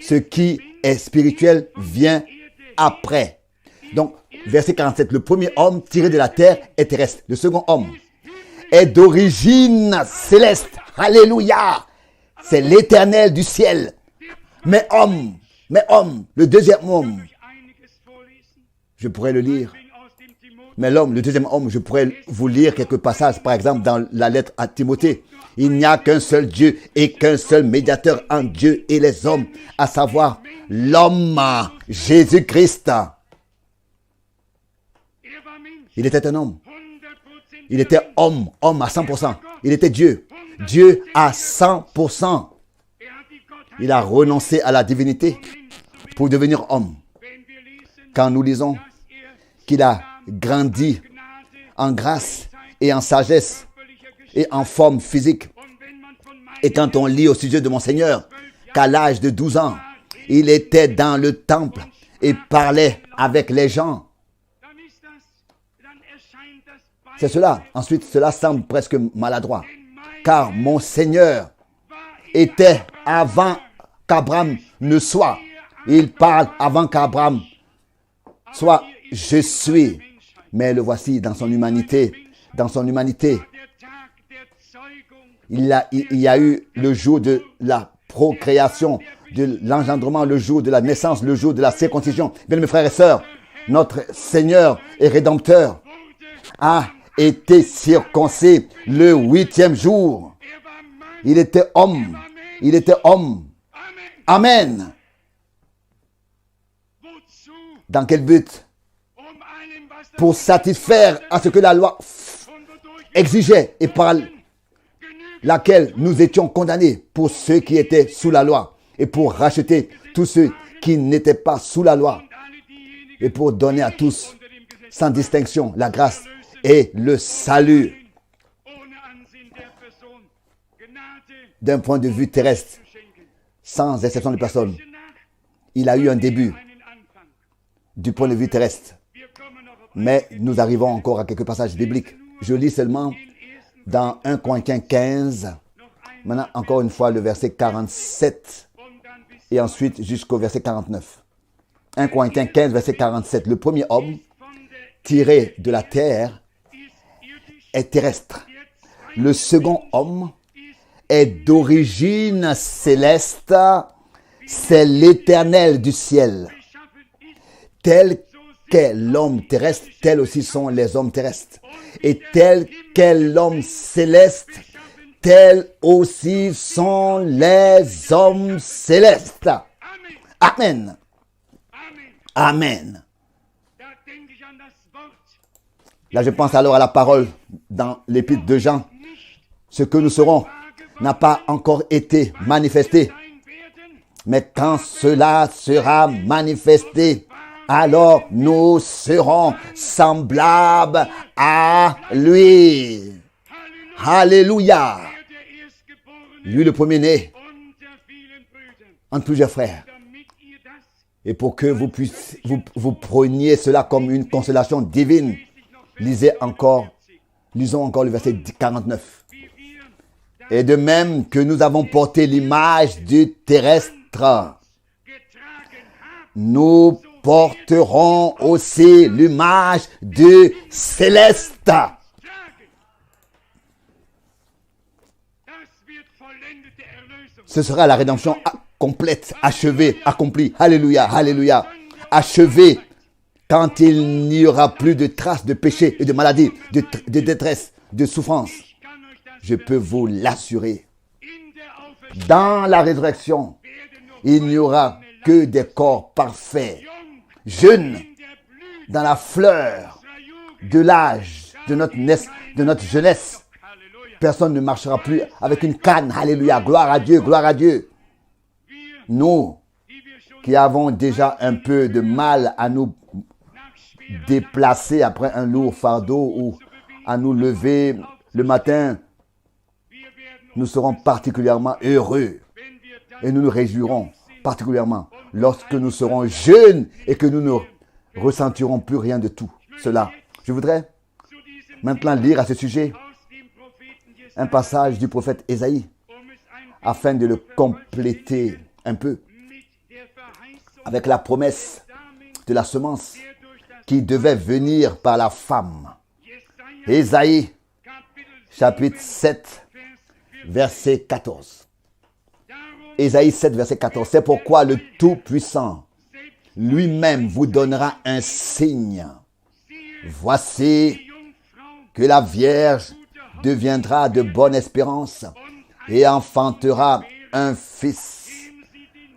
Ce qui est spirituel vient après. Donc, verset 47, le premier homme tiré de la terre est terrestre. Le second homme est d'origine céleste. Alléluia! C'est l'Éternel du ciel. Mais homme, le deuxième homme, je pourrais le lire. Mais l'homme, le deuxième homme, je pourrais vous lire quelques passages, par exemple dans la lettre à Timothée. Il n'y a qu'un seul Dieu et qu'un seul médiateur entre Dieu et les hommes, à savoir l'homme, Jésus-Christ. Il était un homme. Il était homme à 100%. Il était Dieu. Dieu à 100%. Il a renoncé à la divinité pour devenir homme. Quand nous lisons qu'il a grandi en grâce et en sagesse et en forme physique. Et quand on lit au sujet de mon Seigneur, qu'à l'âge de 12 ans, il était dans le temple et parlait avec les gens. C'est cela. Ensuite, cela semble presque maladroit. Car mon Seigneur était avant qu'Abraham ne soit. Il parle avant qu'Abraham soit. Je suis. Mais le voici dans son humanité. Dans son humanité. Il y a eu le jour de la procréation, de l'engendrement, le jour de la naissance, le jour de la circoncision. Bien, mes frères et sœurs, notre Seigneur et Rédempteur a été circoncis le 8e jour. Il était homme. Il était homme. Amen. Dans quel but? Pour satisfaire à ce que la loi exigeait et par laquelle nous étions condamnés pour ceux qui étaient sous la loi et pour racheter tous ceux qui n'étaient pas sous la loi et pour donner à tous sans distinction la grâce et le salut. D'un point de vue terrestre, sans exception de personne, il a eu un début du point de vue terrestre. Mais nous arrivons encore à quelques passages bibliques. Je lis seulement dans 1 Corinthiens 15, maintenant encore une fois le verset 47 et ensuite jusqu'au verset 49. 1 Corinthiens 15, verset 47. Le premier homme tiré de la terre est terrestre. Le second homme est d'origine céleste. C'est l'Éternel du ciel. Tel qu'est l'homme terrestre, tels aussi sont les hommes terrestres. Et tel qu'est l'homme céleste, tels aussi sont les hommes célestes. Amen. Amen. Là, je pense alors à la parole dans l'épître de Jean. Ce que nous serons n'a pas encore été manifesté. Mais quand cela sera manifesté, alors nous serons semblables à lui. Alléluia. Lui le premier-né entre plusieurs frères. Et pour que vous puissiez, vous preniez cela comme une consolation divine, lisons encore le verset 49. Et de même que nous avons porté l'image du terrestre, nous porterons aussi l'image du céleste. Ce sera la rédemption complète, achevée, accomplie. Alléluia, alléluia. Achevée quand il n'y aura plus de traces de péché et de maladie, de détresse, de souffrance. Je peux vous l'assurer. Dans la résurrection, il n'y aura que des corps parfaits, jeunes, dans la fleur de l'âge, de notre jeunesse. Personne ne marchera plus avec une canne. Alléluia, gloire à Dieu, gloire à Dieu. Nous qui avons déjà un peu de mal à nous déplacer après un lourd fardeau ou à nous lever le matin, nous serons particulièrement heureux et nous nous réjouirons particulièrement lorsque nous serons jeunes et que nous ne ressentirons plus rien de tout cela. Je voudrais maintenant lire à ce sujet un passage du prophète Ésaïe afin de le compléter un peu avec la promesse de la semence qui devait venir par la femme. Ésaïe, chapitre 7, verset 14. Ésaïe 7, verset 14. C'est pourquoi le Tout-Puissant lui-même vous donnera un signe. Voici que la Vierge deviendra de bonne espérance et enfantera un fils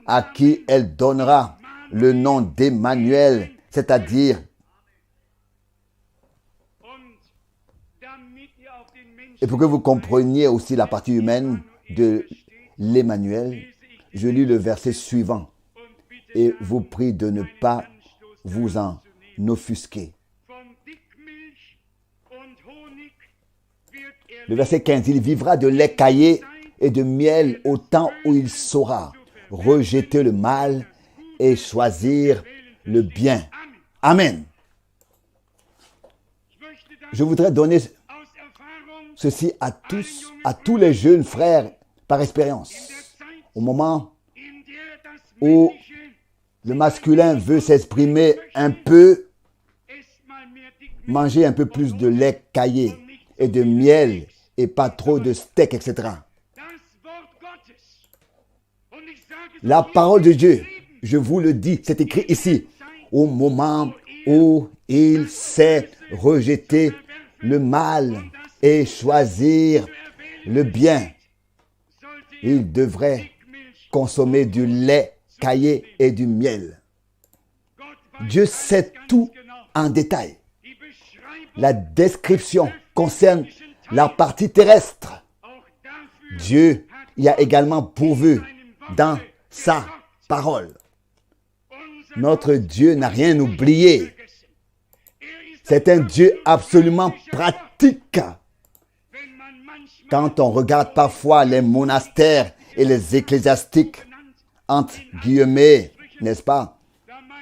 à qui elle donnera le nom d'Emmanuel, c'est-à-dire, et pour que vous compreniez aussi la partie humaine de l'Emmanuel, je lis le verset suivant et vous prie de ne pas vous en offusquer. Le verset 15, il vivra de lait caillé et de miel au temps où il saura rejeter le mal et choisir le bien. Amen. Je voudrais donner ceci à tous les jeunes frères par expérience. Au moment où le masculin veut s'exprimer un peu, manger un peu plus de lait caillé et de miel et pas trop de steak, etc. La parole de Dieu, je vous le dis, c'est écrit ici, au moment où il sait rejeter le mal et choisir le bien, il devrait consommer du lait caillé et du miel. Dieu sait tout en détail. La description concerne la partie terrestre. Dieu y a également pourvu dans sa parole. Notre Dieu n'a rien oublié. C'est un Dieu absolument pratique. Quand on regarde parfois les monastères et les ecclésiastiques, entre guillemets, n'est-ce pas?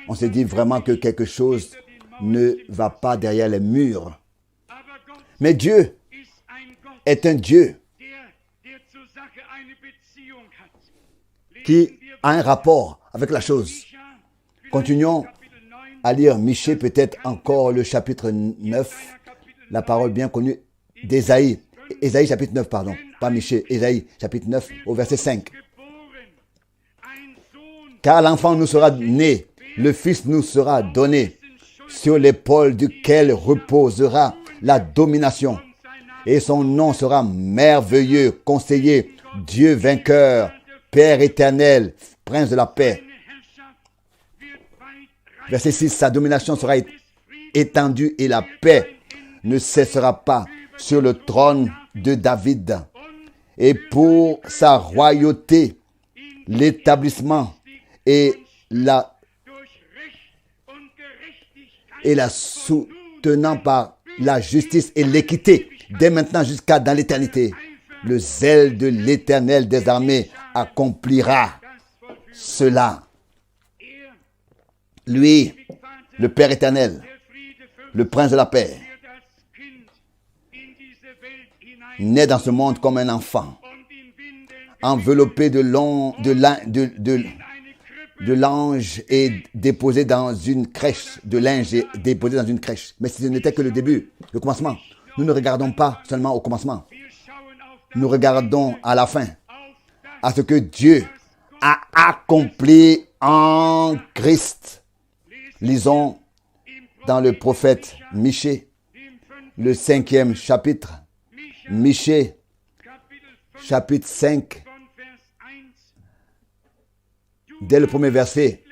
On se dit vraiment que quelque chose ne va pas derrière les murs. Mais Dieu est un Dieu qui a un rapport avec la chose. Continuons à lire Michée, peut-être encore le chapitre 9, la parole bien connue d'Ésaïe. Ésaïe chapitre 9, pardon, pas Michée, Ésaïe chapitre 9 au verset 5. Car l'enfant nous sera né, le fils nous sera donné, sur l'épaule duquel reposera la domination. Et son nom sera merveilleux, conseiller, Dieu vainqueur, Père éternel, prince de la paix. Verset 6, sa domination sera étendue et la paix ne cessera pas sur le trône de David. Et pour sa royauté, l'établissement et la soutenant par la justice et l'équité, dès maintenant jusqu'à dans l'éternité. Le zèle de l'Éternel des armées accomplira cela. Lui, le Père éternel, le prince de la paix, naît dans ce monde comme un enfant, enveloppé de l'ange et déposé dans une crèche, de linge et déposé dans une crèche. Mais ce n'était que le début, le commencement. Nous ne regardons pas seulement au commencement. Nous regardons à la fin, à ce que Dieu a accompli en Christ. Lisons dans le prophète Michée, le 5e chapitre. Michée, chapitre 5, dès le premier verset.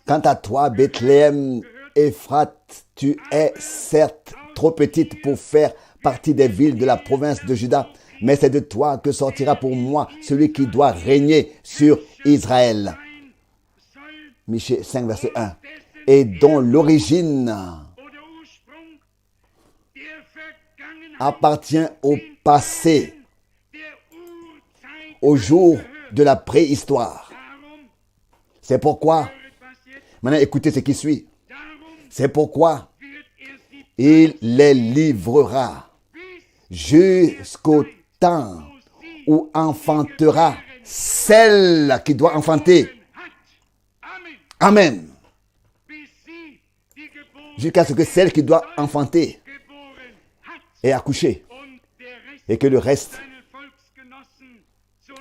Quant à toi, Bethléem, Éphrate, tu es certes trop petite pour faire partie des villes de la province de Juda, mais c'est de toi que sortira pour moi celui qui doit régner sur Israël. Michée 5, verset 1. Et dont l'origine appartient au passé, au jour de la préhistoire. C'est pourquoi, maintenant écoutez ce qui suit, c'est pourquoi il les livrera jusqu'au temps où enfantera celle qui doit enfanter. Amen. Jusqu'à ce que celle qui doit enfanter ait accouché et que le reste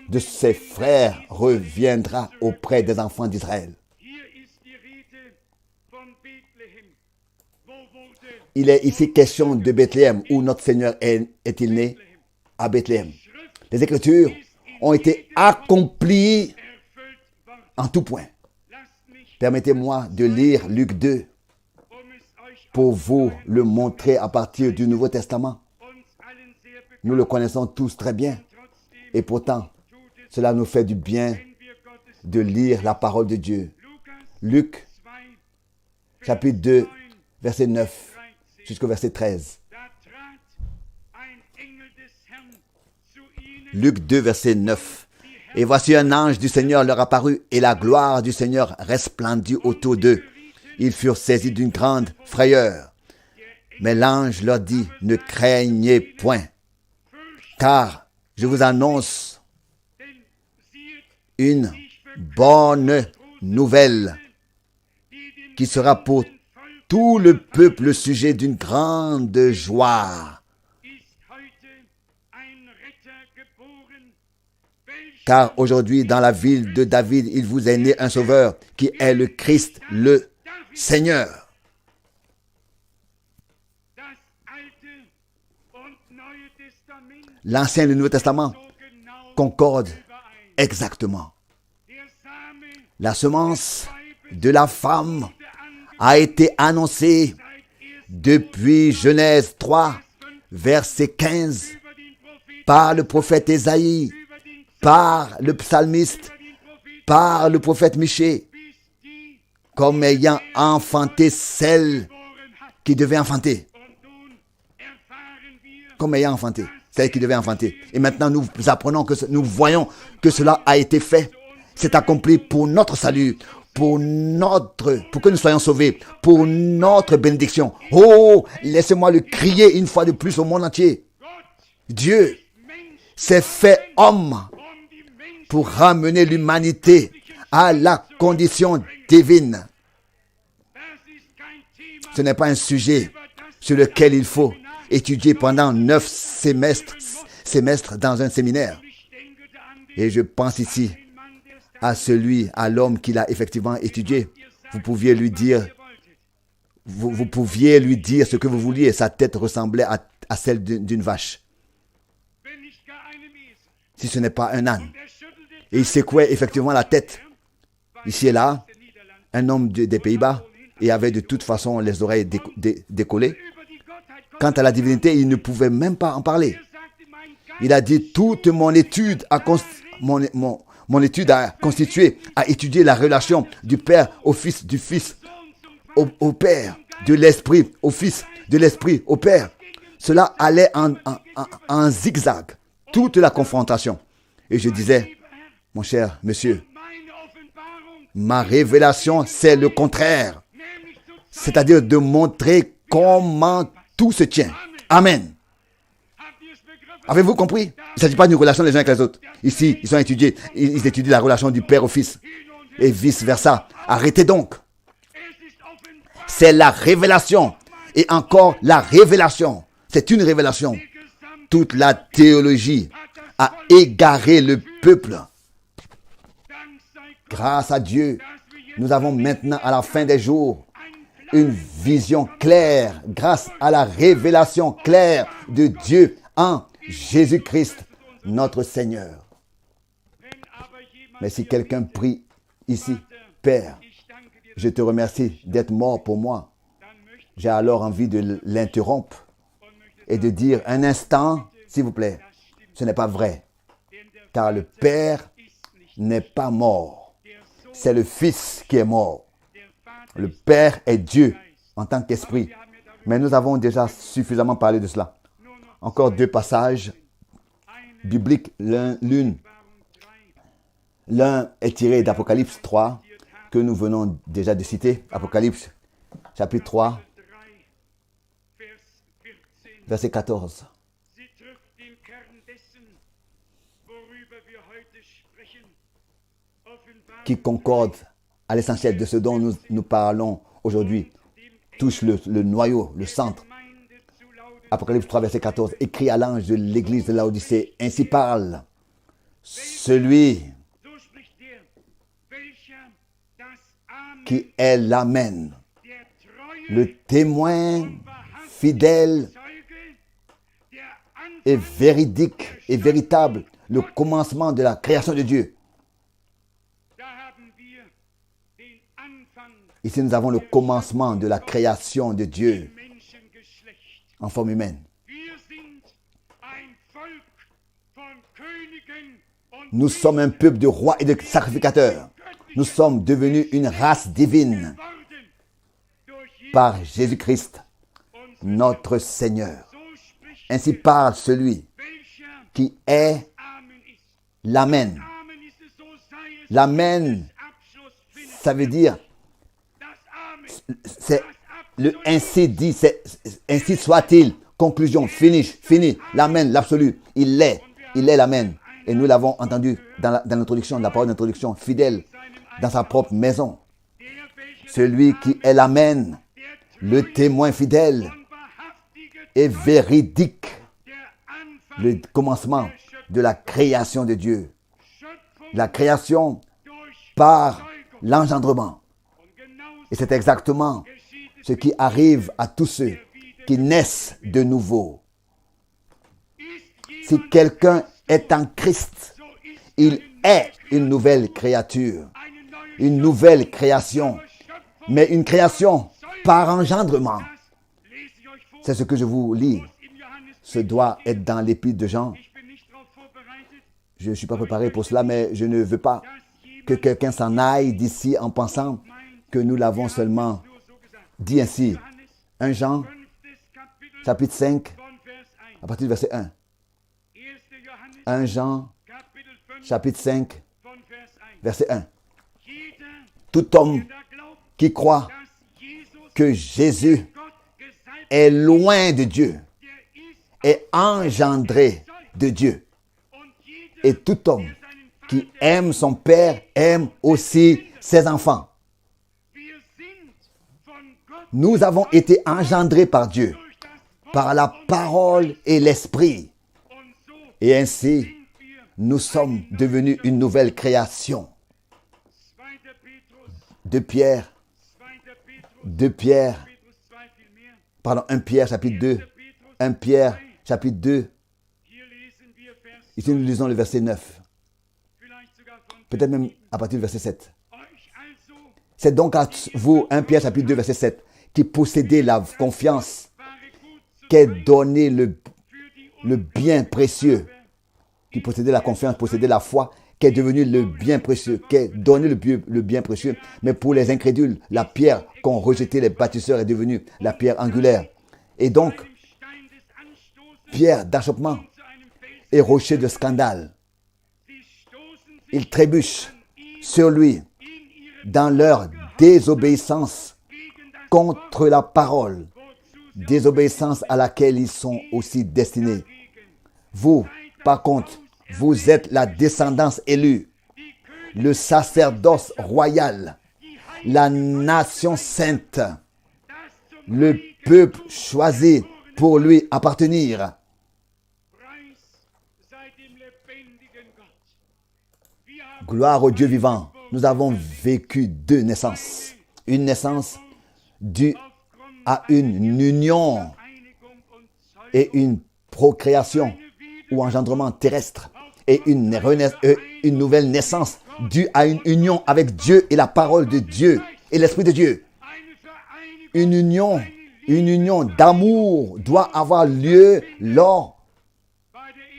de ses frères reviendra auprès des enfants d'Israël. Il est ici question de Bethléem, où notre Seigneur est-il né? À Bethléem. Les Écritures ont été accomplies en tout point. Permettez-moi de lire Luc 2 pour vous le montrer à partir du Nouveau Testament. Nous le connaissons tous très bien. Et pourtant, cela nous fait du bien de lire la parole de Dieu. Luc, chapitre 2, verset 9 jusqu'au verset 13. Luc 2, verset 9. Et voici un ange du Seigneur leur apparut, et la gloire du Seigneur resplendit autour d'eux. Ils furent saisis d'une grande frayeur. Mais l'ange leur dit, ne craignez point, car je vous annonce une bonne nouvelle qui sera pour tout le peuple le sujet d'une grande joie. Car aujourd'hui, dans la ville de David, il vous est né un sauveur qui est le Christ, le Seigneur. L'Ancien et le Nouveau Testament concordent exactement. La semence de la femme a été annoncée depuis Genèse 3, verset 15, par le prophète Ésaïe, par le psalmiste, par le prophète Michée, comme ayant enfanté celle qui devait enfanter. Comme ayant enfanté celle qui devait enfanter. Et maintenant, nous apprenons nous voyons que cela a été fait. C'est accompli pour notre salut, pour que nous soyons sauvés, pour notre bénédiction. Oh, laissez-moi le crier une fois de plus au monde entier. Dieu s'est fait homme pour ramener l'humanité à la condition divine. Ce n'est pas un sujet sur lequel il faut étudier pendant 9 semestres dans un séminaire. Et je pense ici à l'homme qu'il a effectivement étudié. Vous pouviez lui dire ce que vous vouliez. Sa tête ressemblait à celle d'une vache. Si ce n'est pas un âne. Et il secouait effectivement la tête. Ici et là, un homme des Pays-Bas, et avait de toute façon les oreilles décollées. Quant à la divinité, il ne pouvait même pas en parler. Il a dit, toute mon étude a constitué à étudier la relation du Père au Fils, du Fils au Père, de l'Esprit au Fils, de l'Esprit au Père. Cela allait en zigzag, toute la confrontation. Et je disais, mon cher monsieur, ma révélation, c'est le contraire. C'est-à-dire de montrer comment tout se tient. Amen. Avez-vous compris? Il ne s'agit pas d'une relation les uns avec les autres. Ici, ils étudient la relation du Père au Fils. Et vice-versa. Arrêtez donc. C'est la révélation. Et encore la révélation. C'est une révélation. Toute la théologie a égaré le peuple. Grâce à Dieu, nous avons maintenant, à la fin des jours, une vision claire, grâce à la révélation claire de Dieu en Jésus-Christ, notre Seigneur. Mais si quelqu'un prie ici Père, je te remercie d'être mort pour moi. J'ai alors envie de l'interrompre et de dire un instant, s'il vous plaît, ce n'est pas vrai. Car le Père n'est pas mort. C'est le Fils qui est mort. Le Père est Dieu en tant qu'esprit. Mais nous avons déjà suffisamment parlé de cela. Encore deux passages bibliques. L'un est tiré d'Apocalypse 3, que nous venons déjà de citer. Apocalypse, chapitre 3, verset 14. Qui concorde à l'essentiel de ce dont nous parlons aujourd'hui. Touche le noyau, le centre. Apocalypse 3, verset 14. Écrit à l'ange de l'église de Laodicée. Ainsi parle celui qui est l'Amen, le témoin fidèle et véridique et véritable, le commencement de la création de Dieu. Ici, nous avons le commencement de la création de Dieu en forme humaine. Nous sommes un peuple de rois et de sacrificateurs. Nous sommes devenus une race divine par Jésus-Christ, notre Seigneur. Ainsi parle celui qui est l'Amen. L'Amen, ça veut dire, c'est le ainsi dit, c'est ainsi soit-il. Conclusion, finish, fini. L'Amen, l'absolu. Il est l'Amen. Et nous l'avons entendu dans l'introduction, la parole d'introduction, fidèle dans sa propre maison. Celui qui est l'Amen, le témoin fidèle et véridique, le commencement de la création de Dieu. La création par l'engendrement. Et c'est exactement ce qui arrive à tous ceux qui naissent de nouveau. Si quelqu'un est en Christ, il est une nouvelle créature, une nouvelle création, mais une création par engendrement. C'est ce que je vous lis. Ce doit être dans l'épître de Jean. Je ne suis pas préparé pour cela, mais je ne veux pas que quelqu'un s'en aille d'ici en pensant que nous l'avons seulement dit ainsi. 1 Jean, chapitre 5, à partir du verset 1. 1 Jean, chapitre 5, verset 1. Tout homme qui croit que Jésus est loin de Dieu est engendré de Dieu. Et tout homme qui aime son Père aime aussi ses enfants. Nous avons été engendrés par Dieu, par la parole et l'esprit. Et ainsi, nous sommes devenus une nouvelle création. 1 Pierre, chapitre 2. 1 Pierre, chapitre 2. Ici, nous lisons le verset 9. Peut-être même à partir du verset 7. C'est donc à vous, 1 Pierre, chapitre 2, verset 7, qui possédez la confiance, qu'est donné le bien précieux, qui possédait la confiance, possédait la foi, qui est devenu le bien précieux, qui est donné le bien précieux. Mais pour les incrédules, la pierre qu'ont rejeté les bâtisseurs est devenue la pierre angulaire. Et donc, pierre d'achoppement et rocher de scandale. Ils trébuchent sur lui dans leur désobéissance contre la parole, désobéissance à laquelle ils sont aussi destinés. Vous, par contre, vous êtes la descendance élue, le sacerdoce royal, la nation sainte, le peuple choisi pour lui appartenir. Gloire au Dieu vivant. Nous avons vécu deux naissances. Une naissance due à une union et une procréation ou engendrement terrestre, et une nouvelle naissance due à une union avec Dieu et la parole de Dieu et l'Esprit de Dieu. Une union d'amour doit avoir lieu lors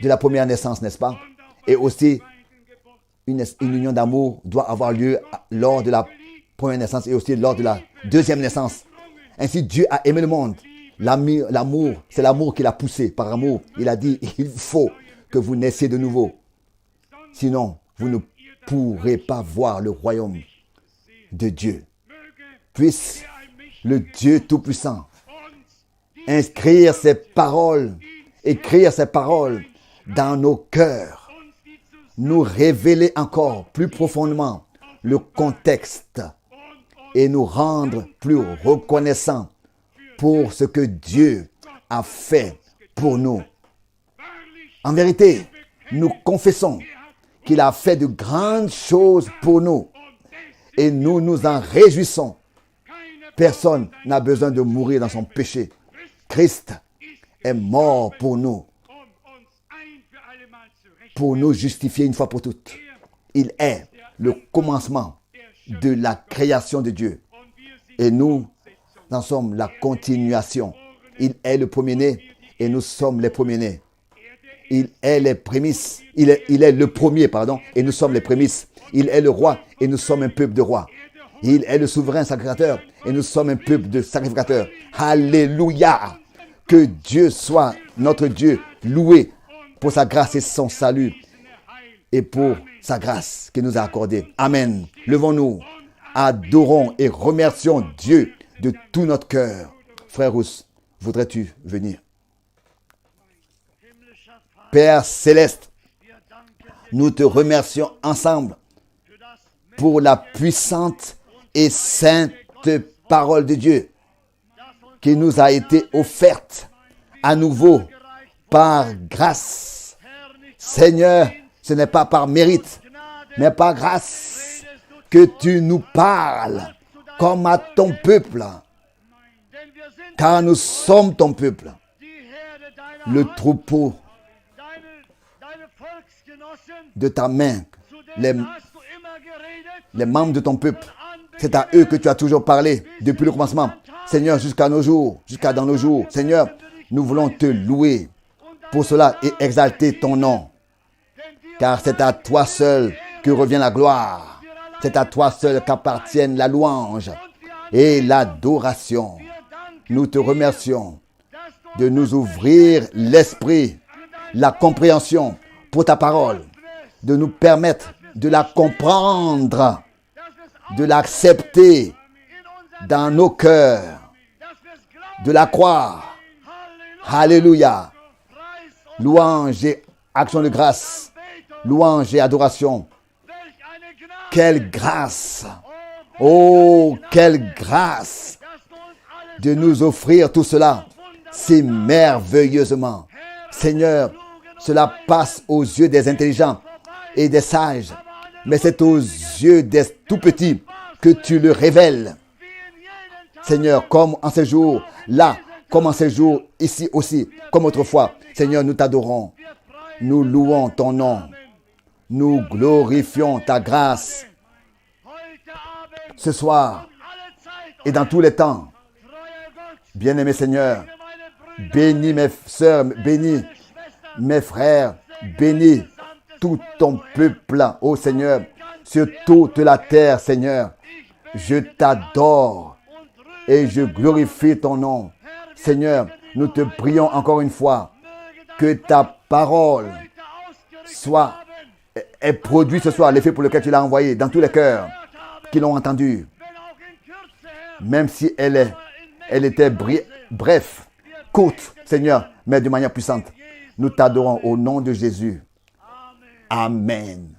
de la première naissance, n'est-ce pas? Et aussi, une union d'amour doit avoir lieu lors de la première naissance et aussi lors de la deuxième naissance. Ainsi, Dieu a aimé le monde. L'amour, c'est l'amour qu'il a poussé. Par amour, il a dit, il faut que vous naissiez de nouveau. Sinon, vous ne pourrez pas voir le royaume de Dieu. Puisse le Dieu Tout-Puissant écrire ses paroles dans nos cœurs, nous révéler encore plus profondément le contexte et nous rendre plus reconnaissants pour ce que Dieu a fait pour nous. En vérité, nous confessons qu'il a fait de grandes choses pour nous et nous nous en réjouissons. Personne n'a besoin de mourir dans son péché. Christ est mort pour nous justifier une fois pour toutes. Il est le commencement de la création de Dieu. Et nous en sommes la continuation. Il est le premier-né et nous sommes les premiers-nés. Il est les prémices. Il est le premier, et nous sommes les prémices. Il est le roi et nous sommes un peuple de rois. Il est le souverain sacrificateur et nous sommes un peuple de sacrificateurs. Alléluia! Que Dieu soit notre Dieu, loué pour sa grâce et son salut et pour sa grâce qu'il nous a accordée. Amen. Levons-nous, adorons et remercions Dieu de tout notre cœur. Frère Rousse, voudrais-tu venir? Père Céleste, nous te remercions ensemble pour la puissante et sainte parole de Dieu qui nous a été offerte à nouveau par grâce. Seigneur, ce n'est pas par mérite, mais par grâce que tu nous parles comme à ton peuple, car nous sommes ton peuple, le troupeau de ta main, les membres de ton peuple. C'est à eux que tu as toujours parlé depuis le commencement. Seigneur, jusqu'à dans nos jours. Seigneur, nous voulons te louer pour cela et exalter ton nom. Car c'est à toi seul que revient la gloire. C'est à toi seul qu'appartiennent la louange et l'adoration. Nous te remercions de nous ouvrir l'esprit, la compréhension pour ta parole, de nous permettre de la comprendre, de l'accepter dans nos cœurs, de la croire. Alléluia. Louange et action de grâce. Louange et adoration. Quelle grâce. Oh, quelle grâce de nous offrir tout cela si merveilleusement. Seigneur, cela passe aux yeux des intelligents et des sages, mais c'est aux yeux des tout-petits que tu le révèles. Seigneur, comme en ces jours là, comme en ces jours ici aussi, comme autrefois. Seigneur, nous t'adorons, nous louons ton nom, nous glorifions ta grâce. Ce soir et dans tous les temps, bien-aimé Seigneur, bénis mes sœurs, bénis mes frères, bénis tout ton peuple, ô Seigneur, sur toute la terre, Seigneur. Je t'adore et je glorifie ton nom. Seigneur, nous te prions encore une fois que ta parole est produite ce soir, l'effet pour lequel tu l'as envoyé dans tous les cœurs qui l'ont entendu. Même si elle était bref, courte, Seigneur, mais de manière puissante. Nous t'adorons au nom de Jésus. Amen.